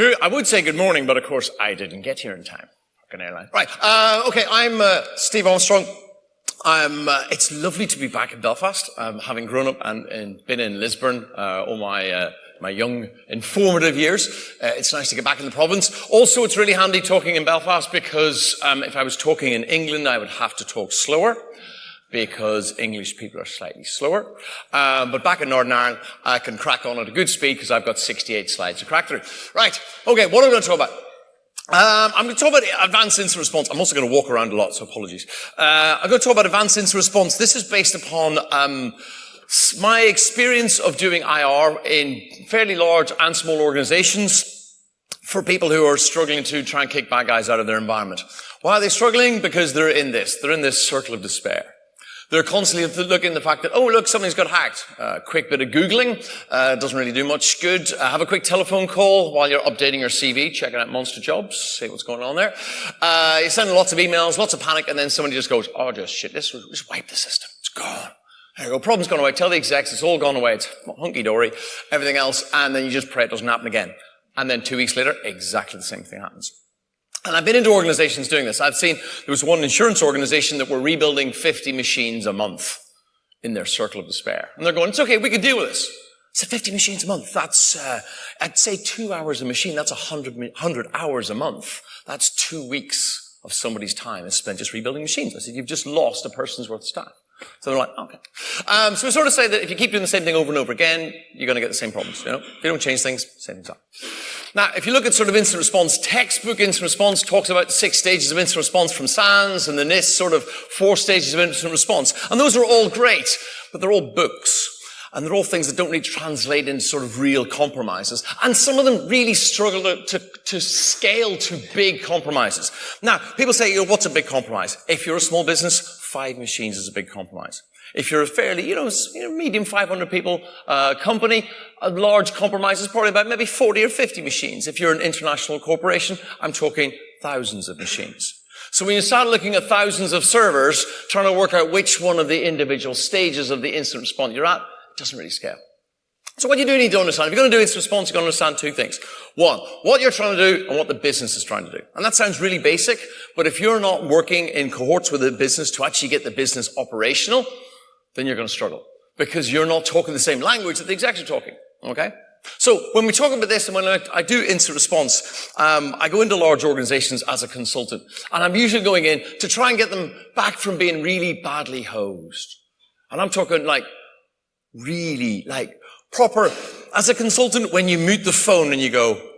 I would say good morning, but of course I didn't get here in time. Fucking airline. Right. Okay. I'm Steve Armstrong. It's lovely to be back in Belfast. Having grown up and been in Lisburn all my young informative years, it's nice to get back in the province. Also, it's really handy talking in Belfast because if I was talking in England, I would have to talk slower, because English people are slightly slower. But back in Northern Ireland, I can crack on at a good speed because I've got 68 slides to crack through. Right. Okay, what are we going to talk about? I'm going to talk about advanced incident response. I'm also going to walk around a lot, so apologies. I'm going to talk about advanced incident response. This is based upon my experience of doing IR in fairly large and small organizations for people who are struggling to try and kick bad guys out of their environment. Why are they struggling? Because they're in this circle of despair. They're constantly looking at the fact that, oh, look, something's got hacked. Quick bit of Googling. Doesn't really do much good. Have a quick telephone call while you're updating your CV, checking out Monster Jobs, see what's going on there. You send lots of emails, lots of panic, and then somebody just goes, oh, just wipe the system. It's gone. There you go. Problem's gone away. Tell the execs it's all gone away. It's hunky-dory, everything else, and then you just pray it doesn't happen again. And then 2 weeks later, exactly the same thing happens. And I've been into organizations doing this. I've seen, there was one insurance organization that were rebuilding 50 machines a month in their circle of despair. And they're going, it's okay, we can deal with this. I said, 50 machines a month. That's, I'd say 2 hours a machine. That's 100 hours a month. That's 2 weeks of somebody's time is spent just rebuilding machines. I said, you've just lost a person's worth of staff. So they're like, okay. So we sort of say that if you keep doing the same thing over and over again, you're going to get the same problems. You know, if you don't change things, same things happen. Now, if you look at sort of incident response, textbook incident response talks about 6 stages of incident response from SANS, and the NIST sort of 4 stages of incident response. And those are all great, but they're all books. And they're all things that don't really translate into sort of real compromises. And some of them really struggle to scale to big compromises. Now, people say, you know, what's a big compromise? If you're a small business, 5 machines is a big compromise. If you're a fairly, medium 500 people company, a large compromise is probably about maybe 40 or 50 machines. If you're an international corporation, I'm talking thousands of machines. So when you start looking at thousands of servers, trying to work out which one of the individual stages of the incident response you're at, it doesn't really scale. So what you do need to understand, if you're going to do incident response, you've got to understand 2 things. One, what you're trying to do and what the business is trying to do. And that sounds really basic, but if you're not working in cohorts with the business to actually get the business operational, then you're going to struggle because you're not talking the same language that the execs are talking. Okay? So when we talk about this and when I do incident response, I go into large organizations as a consultant, and I'm usually going in to try and get them back from being really badly hosed. And I'm talking really proper, as a consultant, when you mute the phone and you go,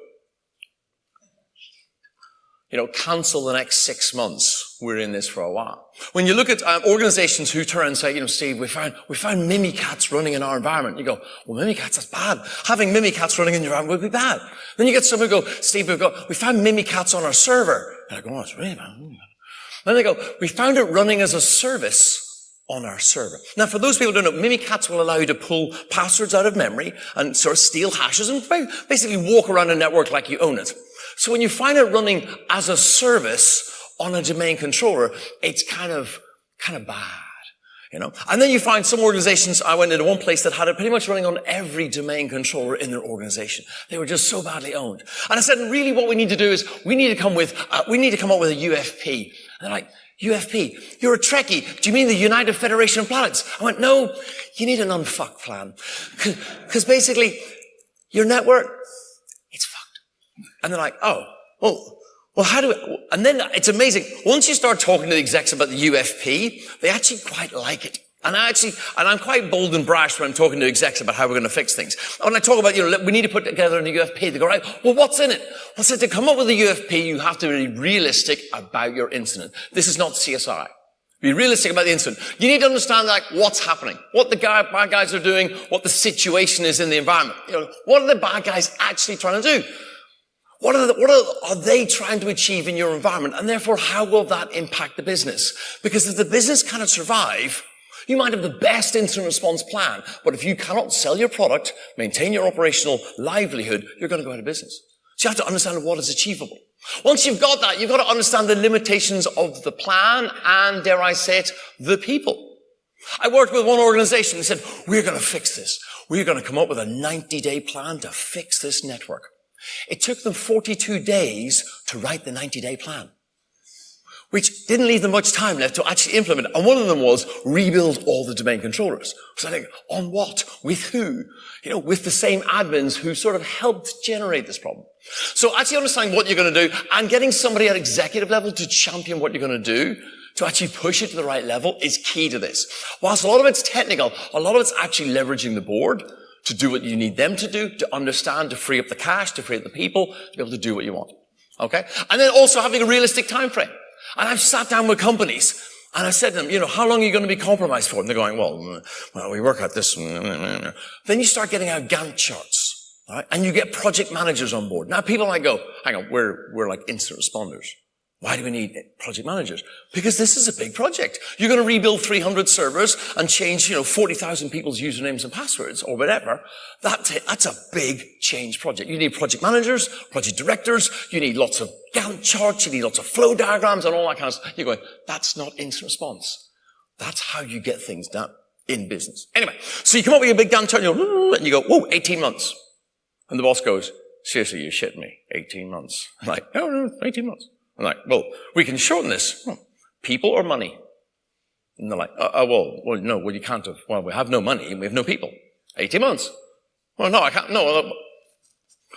cancel the next 6 months. We're in this for a while. When you look at organizations who turn and say, Steve, we found Mimikatz running in our environment. You go, well, Mimikatz, that's bad. Having Mimikatz running in your environment would be bad. Then you get someone who go, Steve, we found Mimikatz on our server. And I go, oh, it's really bad. Then they go, we found it running as a service on our server. Now, for those people who don't know, Mimikatz will allow you to pull passwords out of memory and sort of steal hashes and basically walk around a network like you own it. So when you find it running as a service on a domain controller, it's kind of bad, And then you find some organizations, I went into one place that had it pretty much running on every domain controller in their organization. They were just so badly owned. And I said, really what we need to do is we need to come up with a UFP. And they're like, UFP, you're a Trekkie. Do you mean the United Federation of Planets? I went, no, you need an unfuck plan. Because basically, your network, it's fucked. And they're like, oh, well, how do we, and then it's amazing. Once you start talking to the execs about the UFP, they actually quite like it. And I'm quite bold and brash when I'm talking to execs about how we're going to fix things. When I talk about, we need to put together a UFP, they go, right, well, what's in it? Well, so to come up with a UFP, you have to be realistic about your incident. This is not CSI. Be realistic about the incident. You need to understand, what's happening, what the bad guys are doing, what the situation is in the environment. What are the bad guys actually trying to do? What are they trying to achieve in your environment? And therefore, how will that impact the business? Because if the business cannot survive, you might have the best incident response plan, but if you cannot sell your product, maintain your operational livelihood, you're going to go out of business. So you have to understand what is achievable. Once you've got that, you've got to understand the limitations of the plan and, dare I say it, the people. I worked with one organization and said, we're going to fix this. We're going to come up with a 90-day plan to fix this network. It took them 42 days to write the 90-day plan, which didn't leave them much time left to actually implement it. And one of them was rebuild all the domain controllers. So I think, on what? With who? With the same admins who sort of helped generate this problem. So actually understanding what you're going to do and getting somebody at executive level to champion what you're going to do, to actually push it to the right level, is key to this. Whilst a lot of it's technical, a lot of it's actually leveraging the board to do what you need them to do, to understand, to free up the cash, to free up the people, to be able to do what you want. Okay? And then also having a realistic time frame. And I've sat down with companies and I said to them, how long are you going to be compromised for? And they're going, well, we work at this. Then you start getting out Gantt charts, all right? And you get project managers on board. Now people might go, hang on, we're like incident responders. Why do we need project managers? Because this is a big project. You're going to rebuild 300 servers and change, 40,000 people's usernames and passwords or whatever. That's a big change project. You need project managers, project directors. You need lots of Gantt charts. You need lots of flow diagrams and all that kind of stuff. You're going, that's not instant response. That's how you get things done in business. Anyway, so you come up with your big Gantt chart and you go, whoa, 18 months. And the boss goes, seriously, you're shitting me. 18 months. I'm like, no, 18 months. I'm like, well, we can shorten this. People or money? And they're like, no, you can't have. Well, we have no money and we have no people. 18 months. Well, no, I can't. No.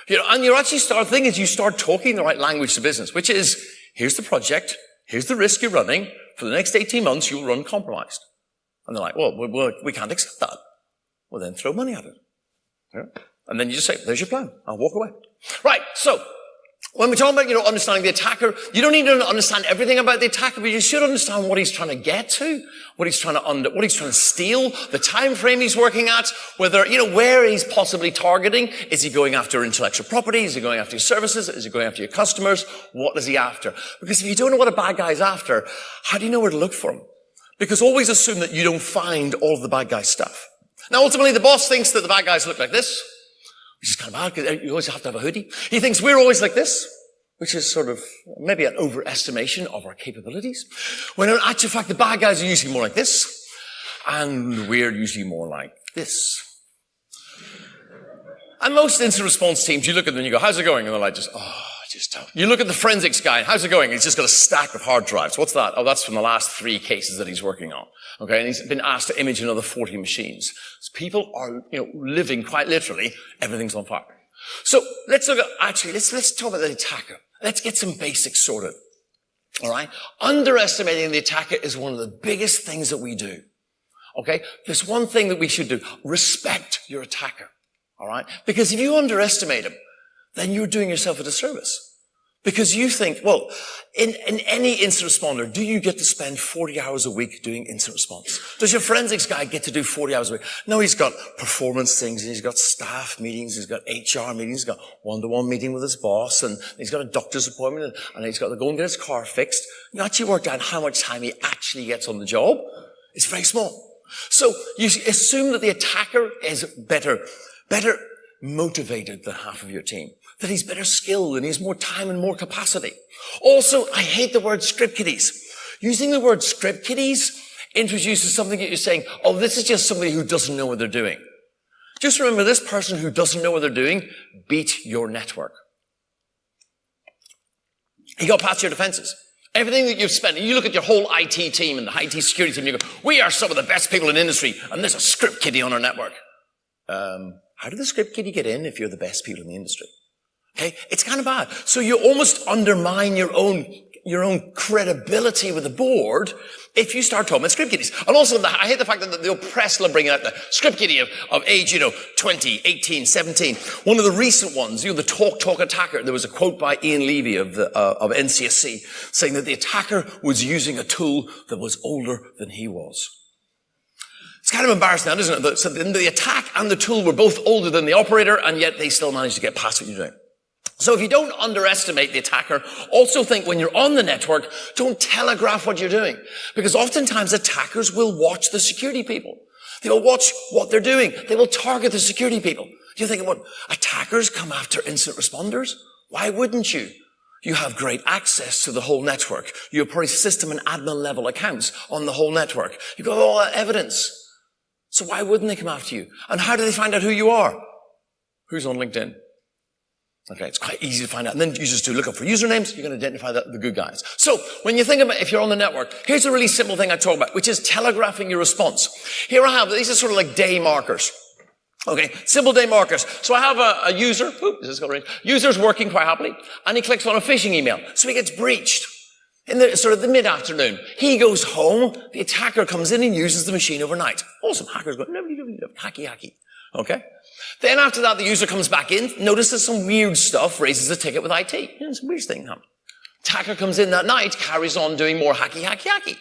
And you actually start thinking, you start talking the right language to business, which is, here's the project, here's the risk you're running. For the next 18 months, you'll run compromised. And they're like, well, we can't accept that. Well, then throw money at it. Yeah. And then you just say, there's your plan. I'll walk away. Right. So, when we're talking about, understanding the attacker, you don't need to understand everything about the attacker, but you should understand what he's trying to get to, what he's trying to steal, the time frame he's working at, whether, where he's possibly targeting. Is he going after intellectual property? Is he going after your services? Is he going after your customers? What is he after? Because if you don't know what a bad guy's after, how do you know where to look for him? Because always assume that you don't find all of the bad guy's stuff. Now, ultimately, the boss thinks that the bad guys look like this, which is kind of bad because you always have to have a hoodie. He thinks we're always like this, which is sort of maybe an overestimation of our capabilities. When in actual fact, the bad guys are usually more like this, and we're usually more like this. And most incident response teams, you look at them and you go, how's it going? And they're like, just don't. You look at the forensics guy, how's it going? He's just got a stack of hard drives. What's that? Oh, that's from the last 3 cases that he's working on. Okay, and he's been asked to image another 40 machines. So people are, living quite literally, everything's on fire. So let's look at, let's talk about the attacker. Let's get some basics sorted. All right? Underestimating the attacker is one of the biggest things that we do. Okay? There's one thing that we should do. Respect your attacker. All right? Because if you underestimate him, then you're doing yourself a disservice. Because you think, well, in any incident responder, do you get to spend 40 hours a week doing incident response? Does your forensics guy get to do 40 hours a week? No, he's got performance things, and he's got staff meetings, he's got HR meetings, he's got one-to-one meeting with his boss, and he's got a doctor's appointment, and he's got to go and get his car fixed. You actually worked out how much time he actually gets on the job. It's very small. So you assume that the attacker is better motivated than half of your team. That he's better skilled and he has more time and more capacity. Also, I hate the word script kiddies. Using the word script kiddies introduces something that you're saying, oh, this is just somebody who doesn't know what they're doing. Just remember, this person who doesn't know what they're doing beat your network. He got past your defenses. Everything that you've spent, you look at your whole IT team and the IT security team, you go, we are some of the best people in the industry, and there's a script kiddie on our network. How did the script kiddie get in if you're the best people in the industry? Okay, it's kind of bad. So you almost undermine your own credibility with the board if you start talking about script kiddies. And also, I hate the fact that the press will bring out the script kiddie of age, 20, 18, 17. One of the recent ones, the talk attacker. There was a quote by Ian Levy of NCSC saying that the attacker was using a tool that was older than he was. It's kind of embarrassing, isn't it? So the attack and the tool were both older than the operator, and yet they still managed to get past what you're doing. So if you don't underestimate the attacker, also think when you're on the network, don't telegraph what you're doing. Because oftentimes attackers will watch the security people. They will watch what they're doing. They will target the security people. You're thinking, what, attackers come after incident responders? Why wouldn't you? You have great access to the whole network. You have probably system and admin level accounts on the whole network. You've got all that evidence. So why wouldn't they come after you? And how do they find out who you are? Who's on LinkedIn? Okay, it's quite easy to find out. And then users do look up for usernames. You can identify the good guys. So when you think about if you're on the network, here's a really simple thing I talk about, which is telegraphing your response. Here I have, these are sort of like day markers. Okay, simple day markers. So I have a user, user's working quite happily, and he clicks on a phishing email. So he gets breached in the sort of the mid-afternoon. He goes home, the attacker comes in and uses the machine overnight. Awesome, hackers go, hacky. Okay? Then after that, the user comes back in, notices some weird stuff, raises a ticket with IT. Some weird thing happened. Attacker comes in that night, carries on doing more hacky.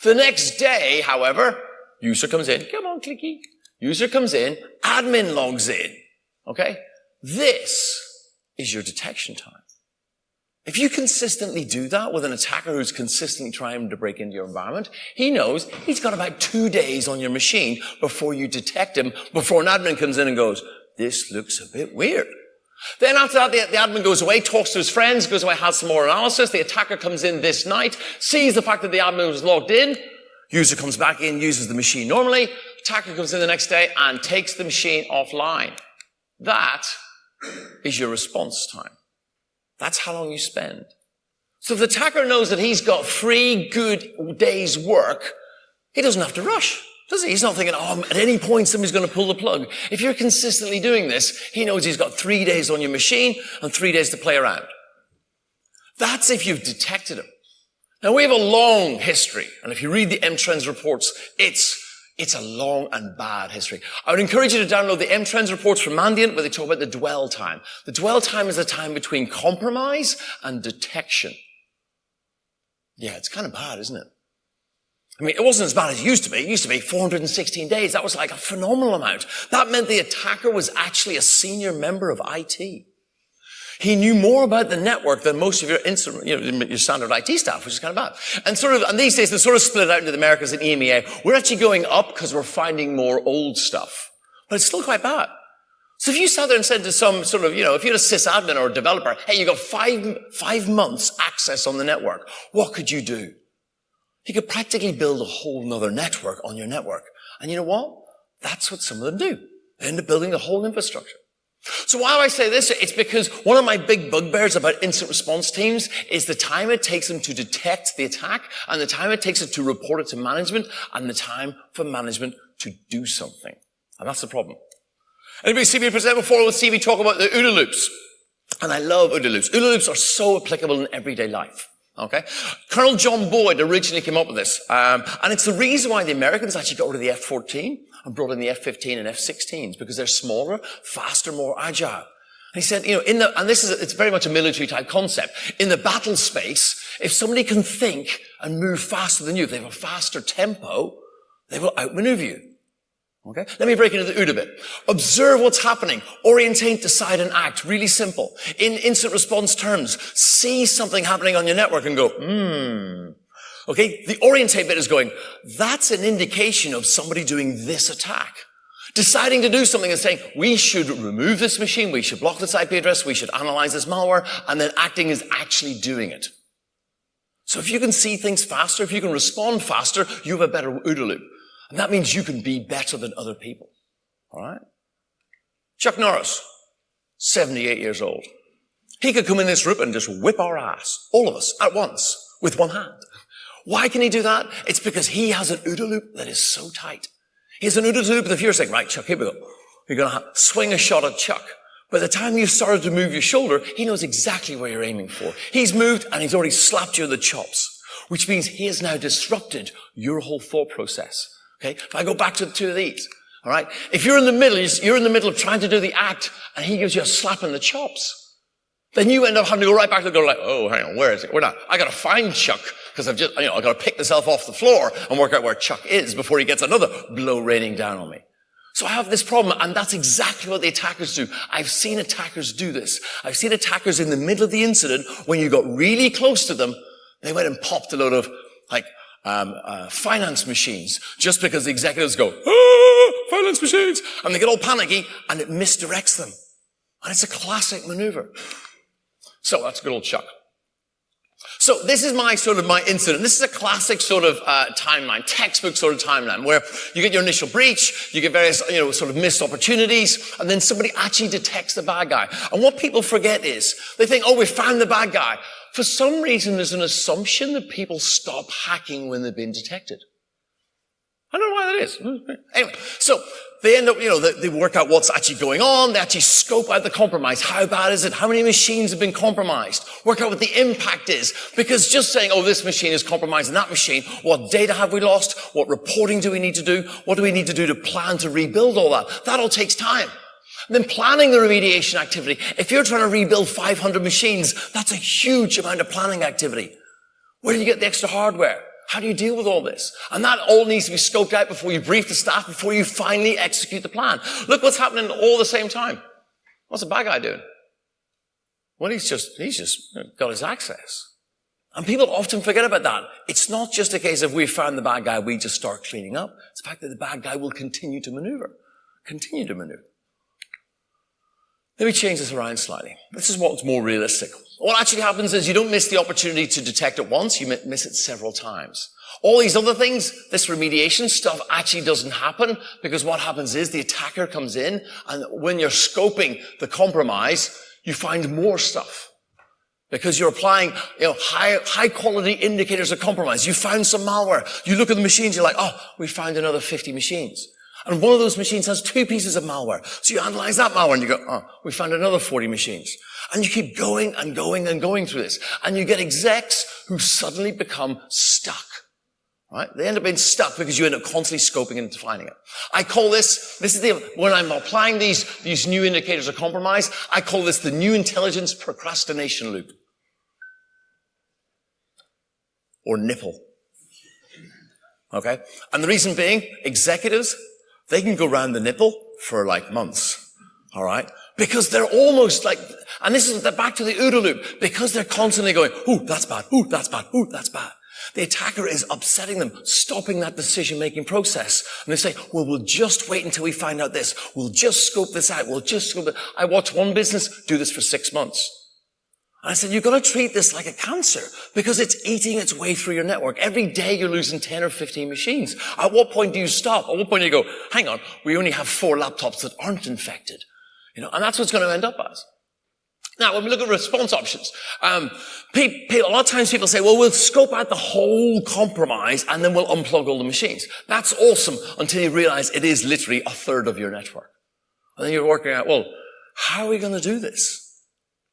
The next day, however, user comes in, come on, clicky. User comes in, admin logs in. Okay? This is your detection time. If you consistently do that with an attacker who's consistently trying to break into your environment, he knows he's got about 2 days on your machine before you detect him, before an admin comes in and goes, this looks a bit weird. Then after that, the admin goes away, talks to his friends, goes away, has some more analysis. The attacker comes in this night, sees the fact that the admin was logged in. User comes back in, uses the machine normally. Attacker comes in the next day and takes the machine offline. That is your response time. That's how long you spend. So if the attacker knows that he's got 3 good days' work, he doesn't have to rush, does he? He's not thinking, at any point somebody's going to pull the plug. If you're consistently doing this, he knows he's got 3 days on your machine and 3 days to play around. That's if you've detected him. Now, we have a long history, and if you read the M-Trends reports, it's a long and bad history. I would encourage you to download the M-Trends reports from Mandiant, where they talk about the dwell time. The dwell time is the time between compromise and detection. Yeah, it's kind of bad, isn't it? I mean, it wasn't as bad as it used to be. It used to be 416 days. That was like a phenomenal amount. That meant the attacker was actually a senior member of IT. He knew more about the network than most of your your standard IT staff, which is kind of bad. And these days, they sort of split out into the Americas and EMEA. We're actually going up because we're finding more old stuff. But it's still quite bad. So if you sat there and said to some sort of, if you had a sysadmin or a developer, hey, you got five months access on the network, what could you do? You could practically build a whole nother network on your network. And you know what? That's what some of them do. They end up building the whole infrastructure. So why do I say this? It's because one of my big bugbears about incident response teams is the time it takes them to detect the attack and the time it takes it to report it to management and the time for management to do something. And that's the problem. Anybody see me present before? We'll see me talk about the OODA loops. And I love OODA loops. OODA loops are so applicable in everyday life. Okay? Colonel John Boyd originally came up with this. And it's the reason why the Americans actually got rid of the F-14 and brought in the F-15 and F-16s, because they're smaller, faster, more agile. And he said, it's very much a military type concept. In the battle space, if somebody can think and move faster than you, if they have a faster tempo, they will outmaneuver you. Okay? Let me break into the OODA bit. Observe what's happening. Orientate, decide, and act. Really simple. In incident response terms, see something happening on your network and go, Okay? The orientate bit is going, that's an indication of somebody doing this attack. Deciding to do something and saying, we should remove this machine, we should block this IP address, we should analyze this malware, and then acting is actually doing it. So if you can see things faster, if you can respond faster, you have a better OODA loop. And that means you can be better than other people. All right? Chuck Norris, 78 years old. He could come in this room and just whip our ass, all of us, at once, with one hand. Why can he do that? It's because he has an OODA loop that is so tight. He has an OODA loop that if you're saying, right, Chuck, here we go. You're going to swing a shot at Chuck. By the time you've started to move your shoulder, he knows exactly where you're aiming for. He's moved and he's already slapped you in the chops, which means he has now disrupted your whole thought process. Okay? If I go back to the two of these, all right? If you're in the middle of trying to do the act and he gives you a slap in the chops, then you end up having to go right back to go like, oh, hang on, where is it? We're not. I got to find Chuck because I've got to pick myself off the floor and work out where Chuck is before he gets another blow raining down on me. So I have this problem, and that's exactly what the attackers do. I've seen attackers do this. I've seen attackers in the middle of the incident, when you got really close to them, they went and popped a load of, finance machines, just because the executives go, finance machines, and they get all panicky, and it misdirects them. And it's a classic maneuver. So that's good old Chuck. So this is my incident. This is a classic timeline, textbook timeline, where you get your initial breach, you get various, missed opportunities, and then somebody actually detects the bad guy. And what people forget is, they think, oh, we found the bad guy. For some reason, there's an assumption that people stop hacking when they've been detected. I don't know why that is. Anyway, so they end up, they work out what's actually going on. They actually scope out the compromise. How bad is it? How many machines have been compromised? Work out what the impact is. Because just saying, oh, this machine is compromised and that machine, what data have we lost? What reporting do we need to do? What do we need to do to plan to rebuild all that? That all takes time. And then planning the remediation activity. If you're trying to rebuild 500 machines, that's a huge amount of planning activity. Where do you get the extra hardware? How do you deal with all this? And that all needs to be scoped out before you brief the staff, before you finally execute the plan. Look what's happening all at the same time. What's the bad guy doing? Well, he's just got his access. And people often forget about that. It's not just a case of we found the bad guy, we just start cleaning up. It's the fact that the bad guy will continue to maneuver. Let me change this around slightly. This is what's more realistic. What actually happens is you don't miss the opportunity to detect it once, you miss it several times. All these other things, this remediation stuff actually doesn't happen because what happens is the attacker comes in and when you're scoping the compromise, you find more stuff. Because you're applying, high quality indicators of compromise. You found some malware. You look at the machines, you're like, oh, we found another 50 machines. And one of those machines has 2 pieces of malware. So you analyze that malware and you go, oh, we found another 40 machines. And you keep going and going and going through this. And you get execs who suddenly become stuck. Right? They end up being stuck because you end up constantly scoping and defining it. I call when I'm applying these new indicators of compromise, I call this the new intelligence procrastination loop. Or nipple. Okay? And the reason being, executives, they can go around the nipple for months. All right? Because they're almost and this is back to the OODA loop, because they're constantly going, ooh, that's bad, ooh, that's bad, ooh, that's bad. The attacker is upsetting them, stopping that decision-making process. And they say, well, we'll just wait until we find out this. We'll just scope this out. We'll just scope it. I watched one business do this for 6 months. And I said, you've got to treat this like a cancer because it's eating its way through your network. Every day you're losing 10 or 15 machines. At what point do you stop? At what point do you go, hang on, we only have 4 laptops that aren't infected? And that's what's going to end up as. Now, when we look at response options, a lot of times people say, well, we'll scope out the whole compromise and then we'll unplug all the machines. That's awesome until you realize it is literally a third of your network. And then you're working out, well, how are we going to do this?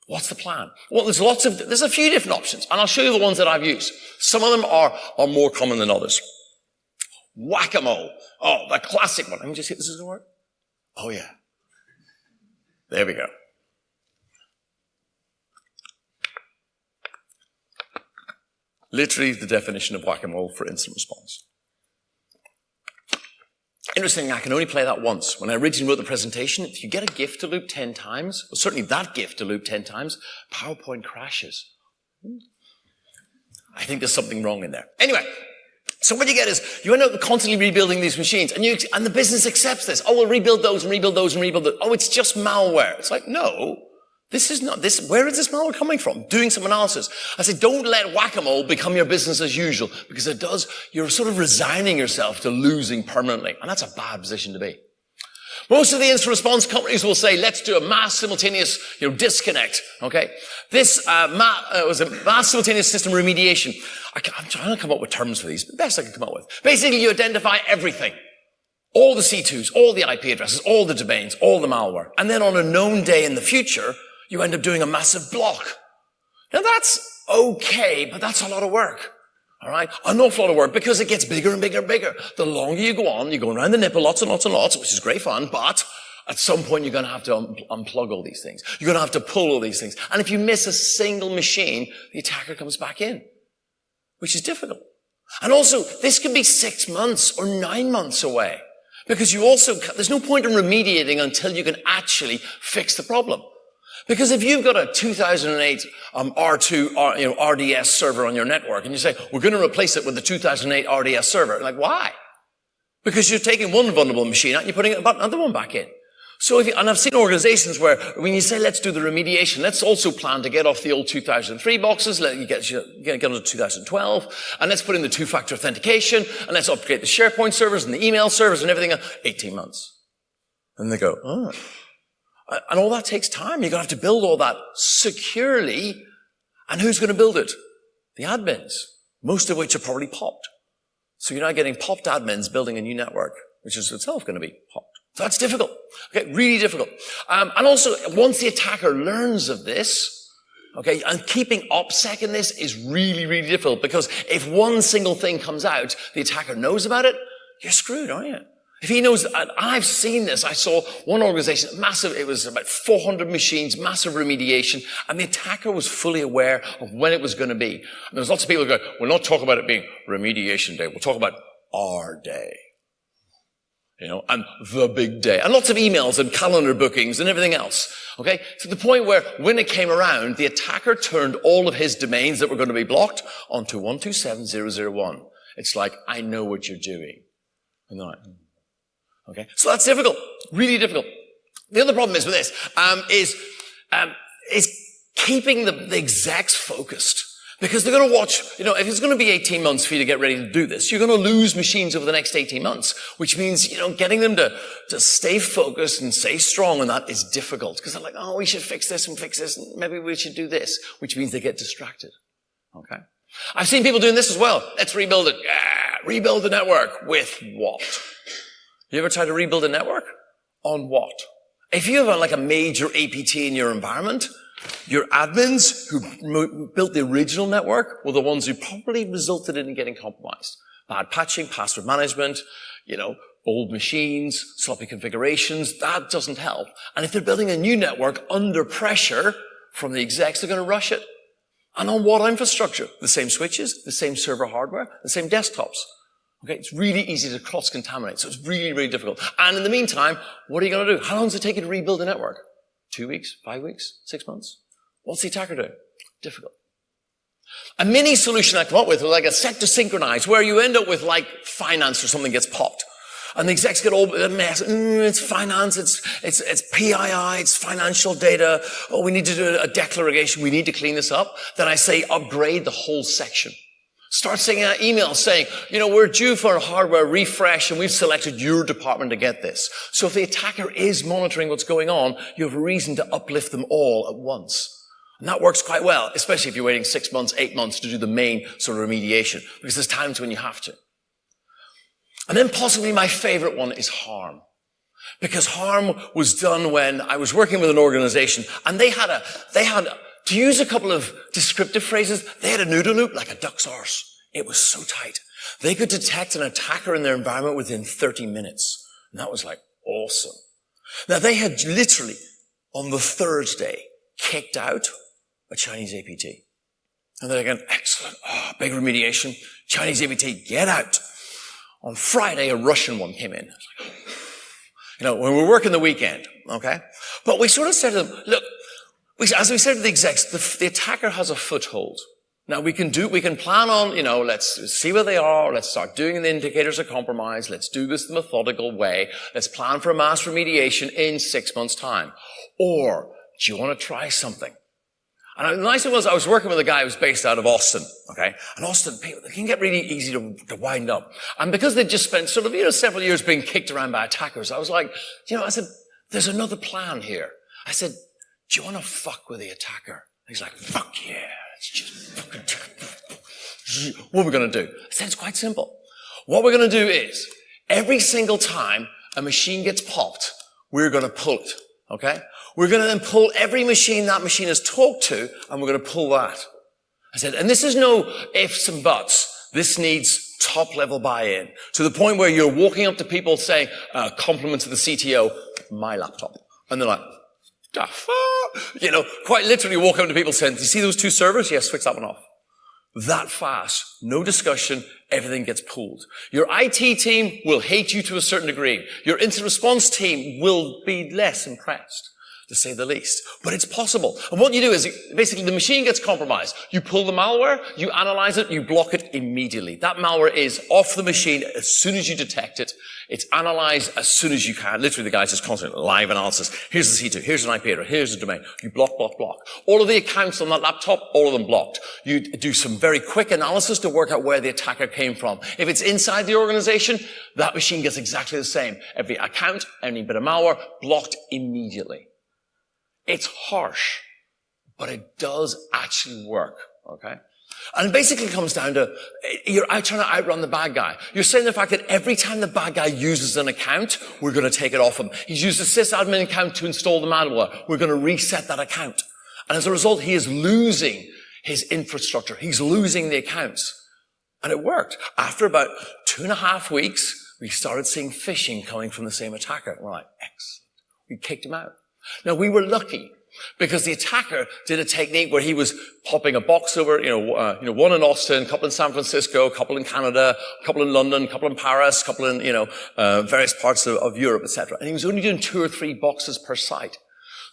What's the plan? Well, there's a few different options, and I'll show you the ones that I've used. Some of them are more common than others. Whack-a-mole. Oh, the classic one. Let me just see if this is going to work. Oh, yeah. There we go. Literally the definition of whack-a-mole for instant response. Interesting, I can only play that once. When I originally wrote the presentation, if you get a GIF to loop 10 times, or certainly that GIF to loop 10 times, PowerPoint crashes. I think there's something wrong in there. Anyway, so what you get is, you end up constantly rebuilding these machines, and the business accepts this. Oh, we'll rebuild those and rebuild those and rebuild those. Oh, it's just malware. It's like, no. This is not this. Where is this malware coming from? Doing some analysis. I said, don't let whack-a-mole become your business as usual, because it does. You're sort of resigning yourself to losing permanently, and that's a bad position to be. Most of the instant response companies will say, let's do a mass simultaneous, disconnect. Okay, this was a mass simultaneous system remediation. I'm trying to come up with terms for these, the best I can come up with. Basically, you identify everything. All the C2s, all the IP addresses, all the domains, all the malware. And then on a known day in the future, you end up doing a massive block. Now that's okay, but that's a lot of work. All right? An awful lot of work because it gets bigger and bigger and bigger. The longer you go on, you're going around the nipple lots and lots and lots, which is great fun, but at some point you're going to have to unplug all these things. You're going to have to pull all these things. And if you miss a single machine, the attacker comes back in, which is difficult. And also, this can be 6 months or 9 months away. Because there's no point in remediating until you can actually fix the problem. Because if you've got a 2008 R2 RDS server on your network and you say, we're going to replace it with the 2008 RDS server, like why? Because you're taking one vulnerable machine out and you're putting another one back in. So and I've seen organizations where when you say, let's do the remediation, let's also plan to get off the old 2003 boxes, let you get onto 2012, and let's put in the two-factor authentication, and let's upgrade the SharePoint servers and the email servers and everything else. 18 months. And they go, oh. And all that takes time. You're going to have to build all that securely. And who's going to build it? The admins, most of which are probably popped. So you're now getting popped admins building a new network, which is itself going to be popped. So that's difficult. Okay, really difficult. And also, once the attacker learns of this, okay, and keeping OPSEC in this is really, really difficult, because if one single thing comes out, the attacker knows about it, you're screwed, aren't you? If he knows, and I've seen this, I saw one organization, massive, it was about 400 machines, massive remediation, and the attacker was fully aware of when it was going to be. And there's lots of people who go, we'll not talk about it being remediation day, we'll talk about our day. And the big day. And lots of emails and calendar bookings and everything else. Okay? To the point where when it came around, the attacker turned all of his domains that were going to be blocked onto 127.0.0.1. It's like, I know what you're doing. And they're like, okay? So that's difficult. Really difficult. The other problem is with this, is keeping the execs focused. Because they're going to watch, if it's going to be 18 months for you to get ready to do this, you're going to lose machines over the next 18 months, which means, getting them to stay focused and stay strong, and that is difficult. Because they're like, oh, we should fix this, and maybe we should do this, which means they get distracted. Okay? I've seen people doing this as well. Let's rebuild it. Yeah, rebuild the network. With what? You ever try to rebuild a network? On what? If you have a major APT in your environment, your admins who built the original network were the ones who probably resulted in getting compromised. Bad patching, password management, old machines, sloppy configurations. That doesn't help. And if they're building a new network under pressure from the execs, they're going to rush it. And on what infrastructure? The same switches, the same server hardware, the same desktops. Okay, it's really easy to cross-contaminate, so it's really, really difficult. And in the meantime, what are you going to do? How long does it take you to rebuild a network? 2 weeks, 5 weeks, 6 months? What's the attacker doing? Difficult. A mini solution I come up with was like a sector synchronize, where you end up with finance or something gets popped. And the execs get all a mess. It's finance, it's PII, it's financial data. Oh, we need to do a declaration. We need to clean this up. Then I say upgrade the whole section. Start sending out emails saying, we're due for a hardware refresh and we've selected your department to get this. So if the attacker is monitoring what's going on, you have a reason to uplift them all at once. And that works quite well, especially if you're waiting 6 months, 8 months to do the main sort of remediation, because there's times when you have to. And then possibly my favorite one is harm. Because harm was done when I was working with an organization, and they had to use a couple of descriptive phrases, they had a noodle loop like a duck's arse. It was so tight. They could detect an attacker in their environment within 30 minutes. And that was awesome. Now they had literally, on the Thursday, kicked out a Chinese APT. And they're going, excellent, big remediation, Chinese APT, get out. On Friday, a Russian one came in. When we're working the weekend, okay? But we sort of said to them, look, as we said to the execs, the attacker has a foothold. Now we can plan on, let's see where they are, let's start doing the indicators of compromise, let's do this the methodical way, let's plan for a mass remediation in 6 months' time. Or, do you want to try something? And the nice thing was, I was working with a guy who was based out of Austin, okay? And Austin, they can get really easy to wind up. And because they'd just spent several years being kicked around by attackers, I was like, I said, there's another plan here. I said, do you want to fuck with the attacker? And he's like, fuck yeah. Let's just fucking what are we going to do? I said, it's quite simple. What we're going to do is, every single time a machine gets popped, we're going to pull it. Okay? We're going to then pull every machine that machine has talked to, and we're going to pull that. I said, and this is no ifs and buts. This needs top-level buy-in. To the point where you're walking up to people saying, compliment to the CTO, my laptop. And they're like, the fuck? Quite literally walk up to people saying, do you see those 2 servers? Yes, switch that one off. That fast. No discussion. Everything gets pulled. Your IT team will hate you to a certain degree. Your incident response team will be less impressed, to say the least. But it's possible. And what you do is, basically, the machine gets compromised. You pull the malware, you analyze it, you block it immediately. That malware is off the machine as soon as you detect it. It's analyzed as soon as you can. Literally, the guy's just constantly live analysis. Here's the C2, here's an IP address, here's a domain. You block. All of the accounts on that laptop, all of them blocked. You do some very quick analysis to work out where the attacker came from. If it's inside the organization, that machine gets exactly the same. Every account, any bit of malware, blocked immediately. It's harsh, but it does actually work, okay? And it basically comes down to, you're out trying to outrun the bad guy. You're saying the fact that every time the bad guy uses an account, we're going to take it off him. He's used a sysadmin account to install the malware. We're going to reset that account. And as a result, he is losing his infrastructure. He's losing the accounts. And it worked. After about 2.5 weeks, we started seeing phishing coming from the same attacker. We're like, excellent. We kicked him out. Now, we were lucky, because the attacker did a technique where he was popping a box over, one in Austin, a couple in San Francisco, a couple in Canada, a couple in London, a couple in Paris, a couple in, various parts of Europe, etc. And he was only doing 2 or 3 boxes per site.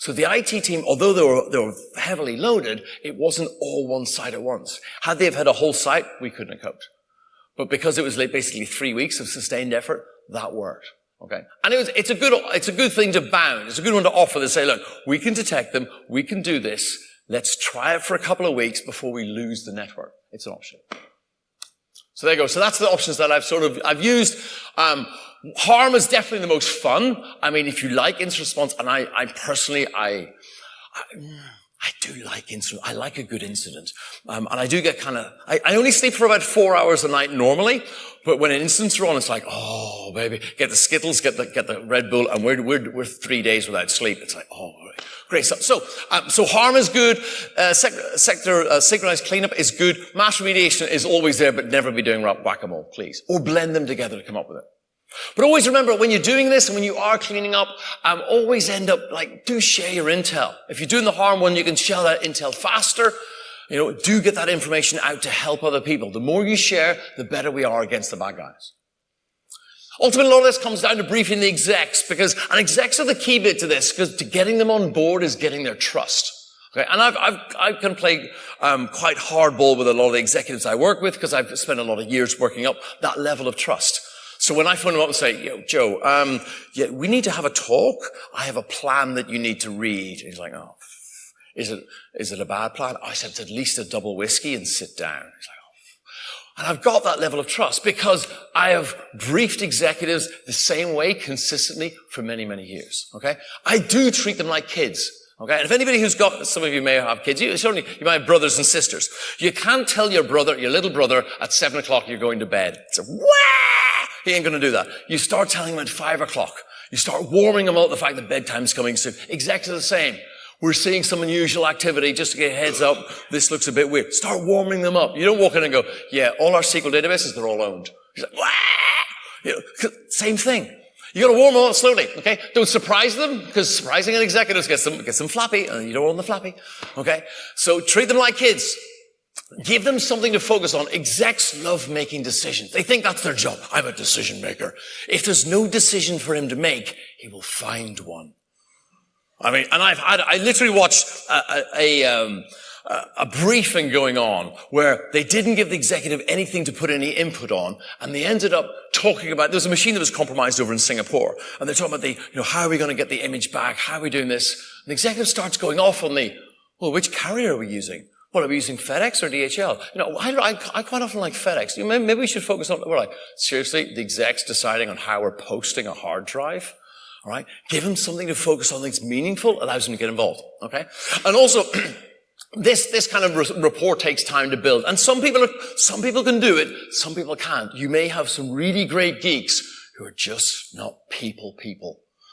So the IT team, although they were heavily loaded, it wasn't all one site at once. Had they have had a whole site, we couldn't have coped. But because it was basically 3 weeks of sustained effort, that worked. Okay. And it's a good thing to bound. It's a good one to offer to say, look, we can detect them. We can do this. Let's try it for a couple of weeks before we lose the network. It's an option. So there you go. So that's the options that I've used. Harm is definitely the most fun. I mean, if you like incident response, and I personally do like incident. I like a good incident. And I do get I only sleep for about 4 hours a night normally, but when an incident's are on, it's like, oh, baby, get the Skittles, get the Red Bull, and we're 3 days without sleep. It's like, oh, great stuff. So harm is good. Sector synchronized cleanup is good. Mass remediation is always there, but never be doing whack-a-mole, please. Or blend them together to come up with it. But always remember, when you're doing this and when you are cleaning up, always end up, do share your intel. If you're doing the harm one, you can share that intel faster. Do get that information out to help other people. The more you share, the better we are against the bad guys. Ultimately, a lot of this comes down to briefing the execs, and execs are the key bit to this, because to getting them on board is getting their trust. Okay, and I can play quite hardball with a lot of the executives I work with, because I've spent a lot of years working up that level of trust. So when I phone them up and say, yo, Joe, we need to have a talk. I have a plan that you need to read. And he's like, oh, is it a bad plan? I said, it's at least a double whiskey and sit down. He's like, oh. And I've got that level of trust because I have briefed executives the same way consistently for many, many years. Okay. I do treat them like kids. Okay. And if anybody who's got, some of you may have kids, you might have brothers and sisters. You can't tell your little brother at 7 o'clock you're going to bed. It's a, wah! He ain't going to do that. You start telling him at 5 o'clock. You start warming him about the fact that bedtime's coming soon. Exactly the same. We're seeing some unusual activity. Just to get a heads up, this looks a bit weird. Start warming them up. You don't walk in and go, yeah, all our SQL databases, they're all owned. He's like, wah! Same thing. You got to warm them up slowly, okay? Don't surprise them, because surprising an executive gets them flappy, and you don't want them flappy, okay? So treat them like kids. Give them something to focus on. Execs love making decisions. They think that's their job. I'm a decision maker. If there's no decision for him to make, he will find one. I mean, and I literally watched a briefing going on where they didn't give the executive anything to put any input on, and they ended up talking about, there's a machine that was compromised over in Singapore, and they're talking about how are we going to get the image back? How are we doing this? And the executive starts going off on which carrier are we using? Well, are we using FedEx or DHL? I quite often like FedEx. Maybe we should focus on, we're like, seriously, the exec's deciding on how we're posting a hard drive? All right. Give them something to focus on that's meaningful, allows them to get involved. Okay. And also, this kind of rapport takes time to build. And some people can do it. Some people can't. You may have some really great geeks who are just not people.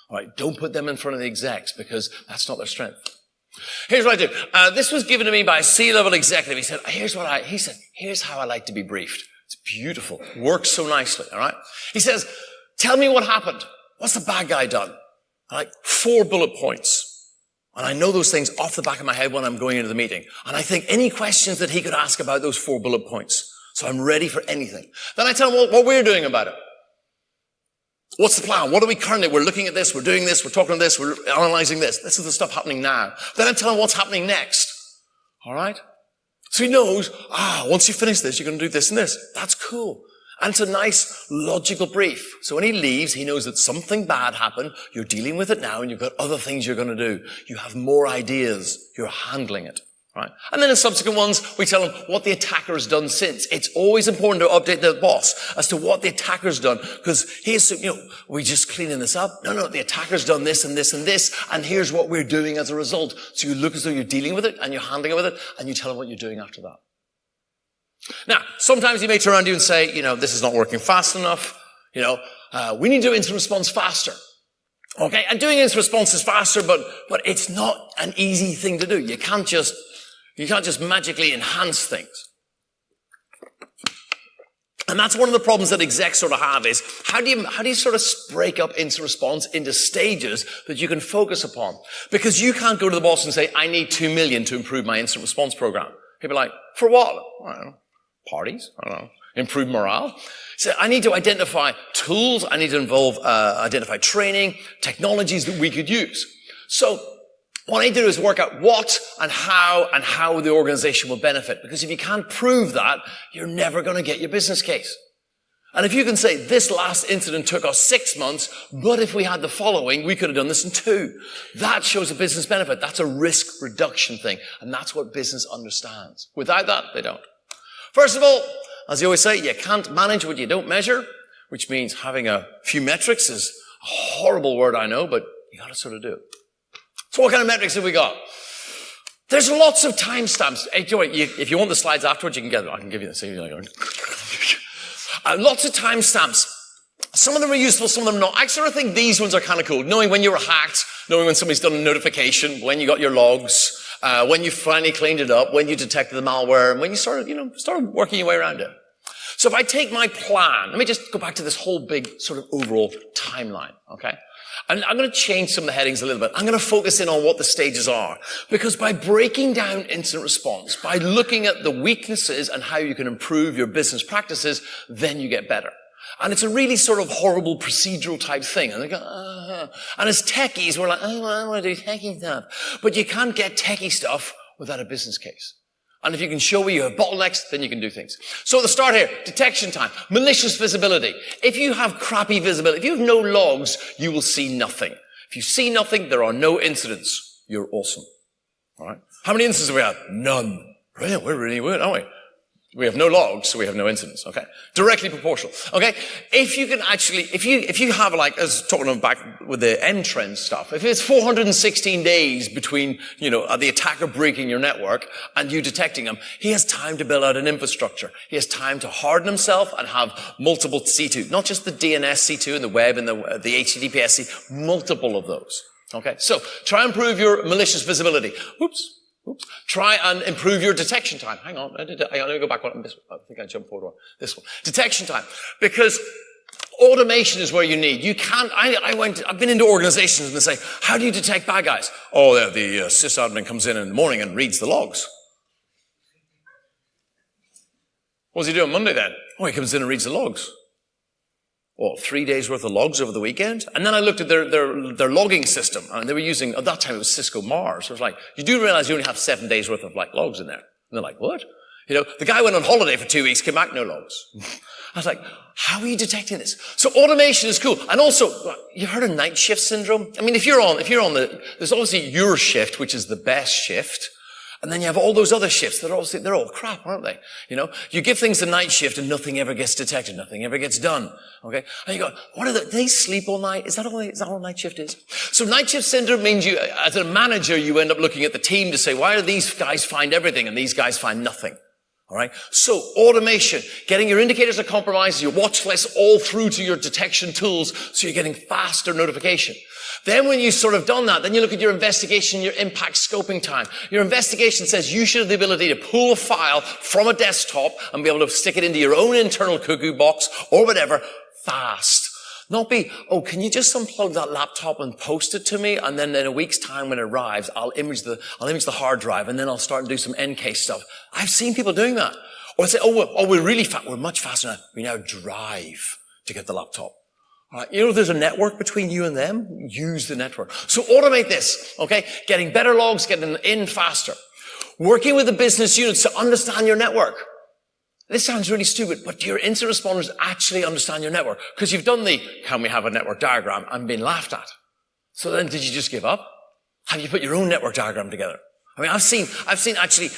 All right. Don't put them in front of the execs because that's not their strength. Here's what I do. This was given to me by a C-level executive. He said, here's how I like to be briefed. It's beautiful. Works so nicely. All right. He says, tell me what happened. What's the bad guy done? I like 4 bullet points. And I know those things off the back of my head when I'm going into the meeting. And I think any questions that he could ask about those 4 bullet points. So I'm ready for anything. Then I tell him what we're doing about it. What's the plan? What are we currently? We're looking at this. We're doing this. We're talking to this. We're analyzing this. This is the stuff happening now. Then I tell him what's happening next. All right. So he knows, once you finish this, you're going to do this and this. That's cool. And it's a nice, logical brief. So when he leaves, he knows that something bad happened. You're dealing with it now, and you've got other things you're going to do. You have more ideas. You're handling it. Right? And then in subsequent ones, we tell him what the attacker has done since. It's always important to update the boss as to what the attacker's done, because he assumes, we just cleaning this up. No, the attacker's done this and this and this, and here's what we're doing as a result. So you look as though you're dealing with it, and you're handling it with it, and you tell him what you're doing after that. Now, sometimes he may turn around to you and say, this is not working fast enough. We need to do incident response faster. Okay? And doing incident response is faster, but it's not an easy thing to do. You can't just magically enhance things. And that's one of the problems that execs sort of have is, how do you sort of break up incident response into stages that you can focus upon? Because you can't go to the boss and say, I need 2 million to improve my incident response program. People are like, for what? I don't know. Parties? I don't know. Improve morale? So I need to identify tools. I need to identify training, technologies that we could use. So what I need to do is work out what and how the organization will benefit. Because if you can't prove that, you're never going to get your business case. And if you can say, this last incident took us 6 months, but if we had the following, we could have done this in 2. That shows a business benefit. That's a risk reduction thing. And that's what business understands. Without that, they don't. First of all, as you always say, you can't manage what you don't measure, which means having a few metrics is a horrible word, I know, but you got to sort of do it. So what kind of metrics have we got? There's lots of timestamps. Hey, Joey, if you want the slides afterwards, you can get them. I can give you this. Lots of timestamps. Some of them are useful, some of them not. I sort of think these ones are kind of cool. Knowing when you were hacked, knowing when somebody's done a notification, when you got your logs, when you finally cleaned it up, when you detected the malware, and when you started working your way around it. So if I take my plan, let me just go back to this whole big sort of overall timeline, okay? And I'm going to change some of the headings a little bit. I'm going to focus in on what the stages are. Because by breaking down incident response, by looking at the weaknesses and how you can improve your business practices, then you get better. And it's a really sort of horrible procedural type thing. And they go, And as techies, we're like, I want to do techie stuff. But you can't get techie stuff without a business case. And if you can show where you have bottlenecks, then you can do things. So at the start here, detection time, malicious visibility. If you have crappy visibility, if you have no logs, you will see nothing. If you see nothing, there are no incidents. You're awesome. All right. How many incidents have we had? None. Brilliant. We're really good, aren't we? We have no logs, so we have no incidents. Okay. Directly proportional. Okay. If you can actually, if you have like, as talking back with the end trend stuff, if it's 416 days between, the attacker breaking your network and you detecting him, he has time to build out an infrastructure. He has time to harden himself and have multiple C2, not just the DNS C2 and the web and the HTTPS C, multiple of those. Okay. So try and improve your malicious visibility. Oops. Try and improve your detection time. Hang on, let me go back one. I think I jumped forward on this one. Detection time. Because automation is where you need. You can't, I've been into organizations and they say, how do you detect bad guys? Oh, the sysadmin comes in the morning and reads the logs. What's he doing Monday then? Oh, he comes in and reads the logs. 3 days worth of logs over the weekend? And then I looked at their logging system, and they were using, at that time it was Cisco Mars. So it was like, you do realize you only have 7 days worth of logs in there. And they're like, what? The guy went on holiday for 2 weeks, came back, no logs. I was like, how are you detecting this? So automation is cool. And also, you've heard of night shift syndrome? I mean, if you're on there's obviously your shift, which is the best shift. And then you have all those other shifts that are they're all crap, aren't they? You give things a night shift and nothing ever gets detected, nothing ever gets done. Okay? And you go, do they sleep all night? Is that all night shift is? So night shift syndrome means you, as a manager, you end up looking at the team to say, why do these guys find everything and these guys find nothing? All right. So automation, getting your indicators of compromise, your watch lists all through to your detection tools. So you're getting faster notification. Then when you've sort of done that, then you look at your investigation, your impact scoping time. Your investigation says you should have the ability to pull a file from a desktop and be able to stick it into your own internal cuckoo box or whatever fast. Not be, can you just unplug that laptop and post it to me? And then in a week's time when it arrives, I'll image the hard drive and then I'll start and do some NK stuff. I've seen people doing that. Or say, we're really fast. We're much faster now. We now drive to get the laptop. All right. There's a network between you and them. Use the network. So automate this. Okay. Getting better logs, getting in faster. Working with the business units to understand your network. This sounds really stupid, but your incident responders actually understand your network because you've done the can we have a network diagram and been laughed at. So then did you just give up? Have you put your own network diagram together? I mean, I've seen actually,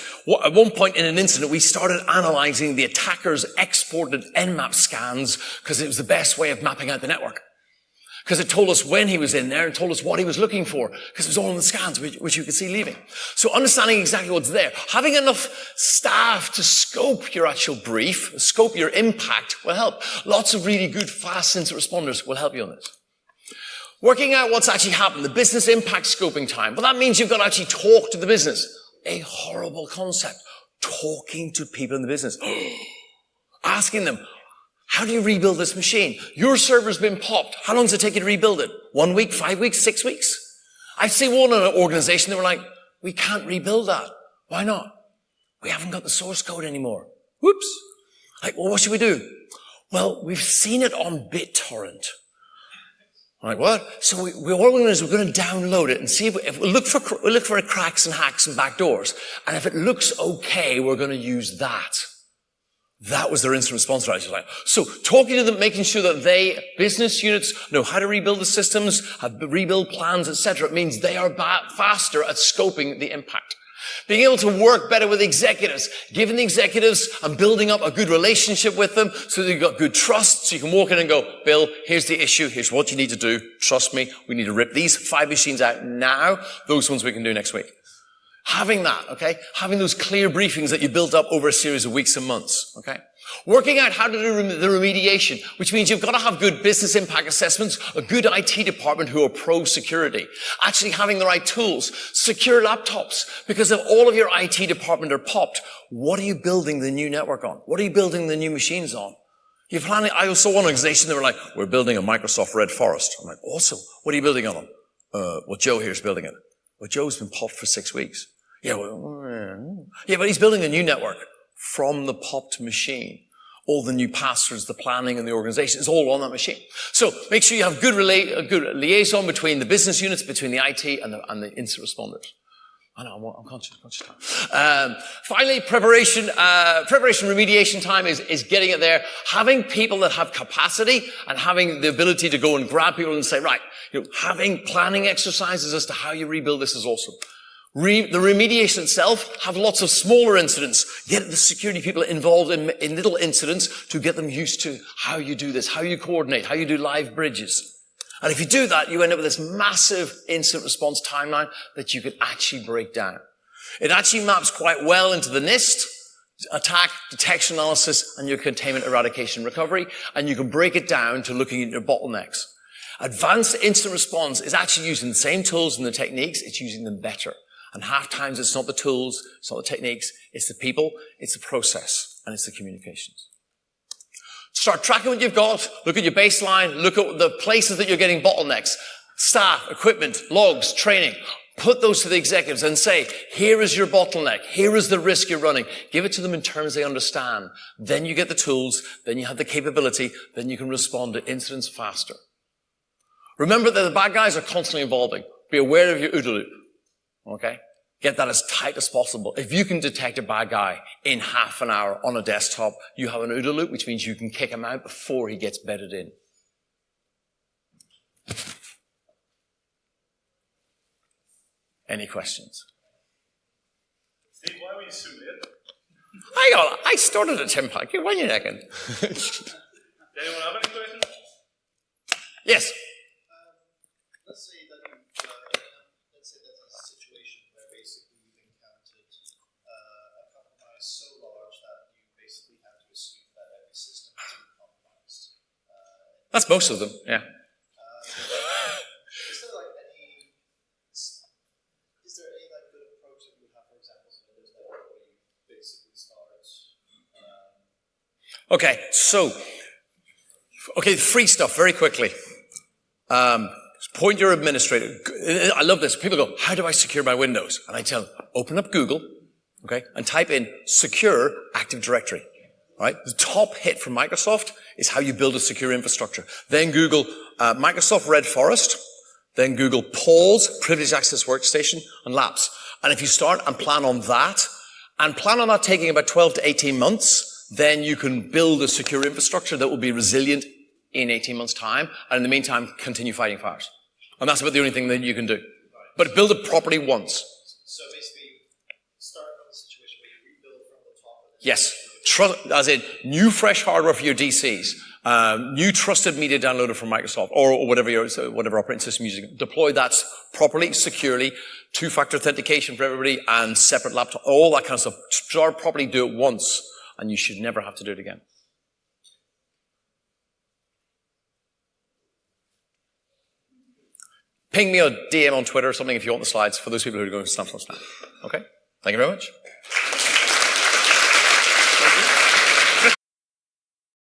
at one point in an incident, we started analyzing the attacker's exported Nmap scans because it was the best way of mapping out the network. Because it told us when he was in there and told us what he was looking for, because it was all in the scans, which you could see leaving. So understanding exactly what's there, having enough staff to scope your actual brief, scope your impact will help. Lots of really good, fast incident responders will help you on this. Working out what's actually happened, the business impact scoping time. Well, that means you've got to actually talk to the business. A horrible concept. Talking to people in the business. Asking them, how do you rebuild this machine? Your server's been popped. How long does it take you to rebuild it? 1 week, 5 weeks, 6 weeks? I've seen one in an organization that were like, we can't rebuild that. Why not? We haven't got the source code anymore. Whoops. Like, well, what should we do? Well, we've seen it on BitTorrent. I'm like, what? So what we're going to do is we're going to download it and see if we look for cracks and hacks and backdoors. And if it looks okay, we're going to use that. That was their incident response strategy. So talking to them, making sure that business units know how to rebuild the systems, have rebuild plans, etc. It means they are faster at scoping the impact. Being able to work better with executives, giving the executives and building up a good relationship with them so that you've got good trust, so you can walk in and go, Bill, here's the issue, here's what you need to do, trust me, we need to rip these 5 machines out now, those ones we can do next week. Having that, okay? Having those clear briefings that you built up over a series of weeks and months, okay? Working out how to do the remediation, which means you've got to have good business impact assessments, a good IT department who are pro-security, actually having the right tools, secure laptops, because if all of your IT department are popped, what are you building the new network on? What are you building the new machines on? You're planning, I saw one organization, they were like, we're building a Microsoft Red Forest. I'm like, awesome. What are you building on them? Well, Joe here's building it. Well, Joe's been popped for 6 weeks. Yeah, but he's building a new network from the popped machine. All the new passwords, the planning and the organization is all on that machine. So make sure you have a good liaison between the business units, between the IT and the incident responders. I know, I'm conscious of time. Finally, preparation remediation time is getting it there. Having people that have capacity and having the ability to go and grab people and say, right, having planning exercises as to how you rebuild this is awesome. The remediation itself, have lots of smaller incidents. Get the security people involved in little incidents to get them used to how you do this, how you coordinate, how you do live bridges. And if you do that, you end up with this massive incident response timeline that you can actually break down. It actually maps quite well into the NIST, attack, detection analysis, and your containment, eradication, recovery. And you can break it down to looking at your bottlenecks. Advanced incident response is actually using the same tools and the techniques, it's using them better. And half times it's not the tools, it's not the techniques, it's the people, it's the process, and it's the communications. Start tracking what you've got, look at your baseline, look at the places that you're getting bottlenecks, staff, equipment, logs, training. Put those to the executives and say, here is your bottleneck, here is the risk you're running. Give it to them in terms they understand. Then you get the tools, then you have the capability, then you can respond to incidents faster. Remember that the bad guys are constantly evolving. Be aware of your OODA loop. Okay? Get that as tight as possible. If you can detect a bad guy in half an hour on a desktop, you have an OODA loop, which means you can kick him out before he gets bedded in. Any questions? Steve, why were you so late? I started at 10 past. Wait a second. Does anyone have any questions? Yes. Let's say that's a situation where basically you've encountered a compromise so large that you basically have to assume that every system has been compromised. That's most of them, yeah. Is there any like good approach that you have, for example, where you basically start? Okay, free stuff very quickly. Point your administrator. I love this. People go, how do I secure my Windows? And I tell them, open up Google, okay, and type in secure Active Directory. All right? The top hit from Microsoft is how you build a secure infrastructure. Then Google Microsoft Red Forest. Then Google PAWS, Privileged Access Workstation, and Labs. And if you start and plan on that taking about 12 to 18 months, then you can build a secure infrastructure that will be resilient in 18 months' time, and in the meantime, continue fighting fires. And that's about the only thing that you can do. But build it properly once. So basically, start from a situation where you rebuild from the top of the Yes. As in, new fresh hardware for your DCs, new trusted media downloader from Microsoft, or whatever operating system you're using. Deploy that properly, securely, two-factor authentication for everybody, and separate laptop, all that kind of stuff. Start properly, do it once, and you should never have to do it again. Ping me a DM on Twitter or something if you want the slides for those people who are going to snap. Okay? Thank you very much.